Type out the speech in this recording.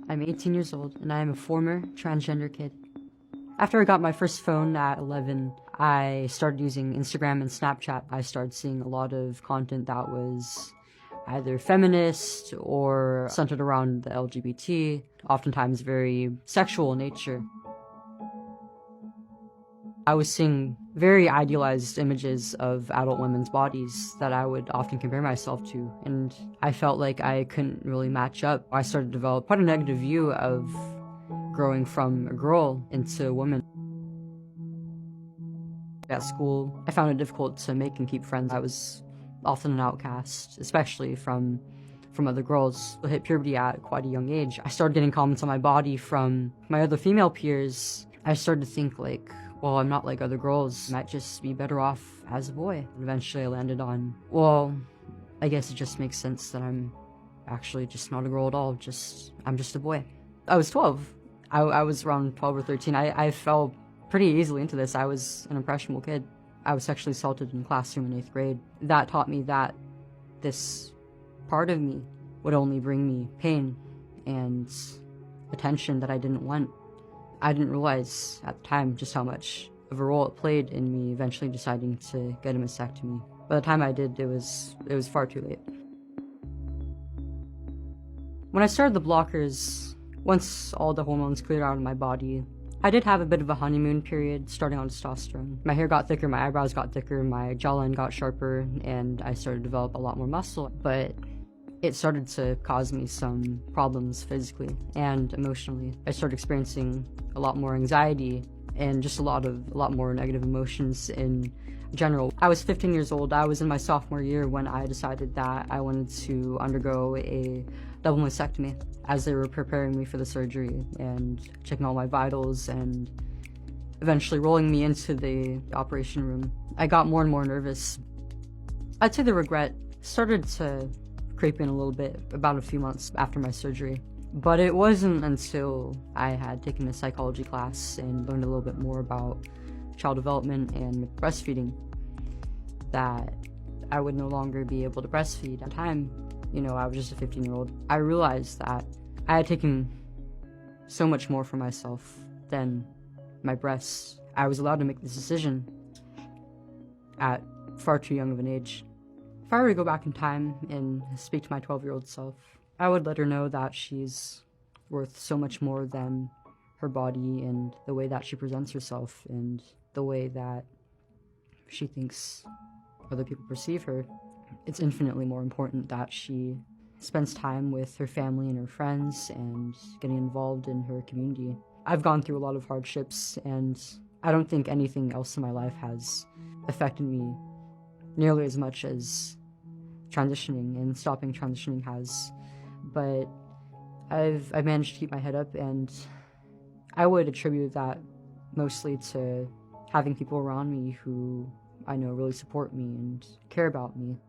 I'm 18 years old, and I am a former transgender kid. After I got my first phone at 11, I started using Instagram and Snapchat. I started seeing a lot of content that was either feminist or centered around the LGBT, oftentimes very sexual in nature. I was seeing very idealized images of adult women's bodies that I would often compare myself to, and I felt like I couldn't really match up. I started to develop quite a negative view of growing from a girl into a woman. At school, I found it difficult to make and keep friends. I was often an outcast, especially from other girls. I hit puberty at quite a young age. I started getting comments on my body from my other female peers. I started to think like, well, I'm not like other girls. I might just be better off as a boy. Eventually I landed on, well, I guess it just makes sense that I'm actually just not a girl at all. I'm just a boy. I was 12. I was around 12 or 13. I fell pretty easily into this. I was an impressionable kid. I was sexually assaulted in a classroom in 8th grade. That taught me that this part of me would only bring me pain and attention that I didn't want. I didn't realize at the time just how much of a role it played in me eventually deciding to get a mastectomy. By the time I did, it was far too late. When I started the blockers, once all the hormones cleared out of my body, I did have a bit of a honeymoon period starting on testosterone. My hair got thicker, my eyebrows got thicker, my jawline got sharper, and I started to develop a lot more muscle. But it started to cause me some problems physically and emotionally. I started experiencing a lot more anxiety and just a lot more negative emotions in general. I was 15 years old. I was in my sophomore year when I decided that I wanted to undergo a double mastectomy. As they were preparing me for the surgery and checking all my vitals and eventually rolling me into the operation room, I got more and more nervous. I'd say the regret started to creep in a little bit about a few months after my surgery. But it wasn't until I had taken a psychology class and learned a little bit more about child development and breastfeeding that I would no longer be able to breastfeed. At the time, I was just a 15-year-old. I realized that I had taken so much more for myself than my breasts. I was allowed to make this decision at far too young of an age. If I were to go back in time and speak to my 12-year-old self, I would let her know that she's worth so much more than her body and the way that she presents herself and the way that she thinks other people perceive her. It's infinitely more important that she spends time with her family and her friends and getting involved in her community. I've gone through a lot of hardships, and I don't think anything else in my life has affected me nearly as much as transitioning and stopping transitioning has. But I've managed to keep my head up, and I would attribute that mostly to having people around me who I know really support me and care about me.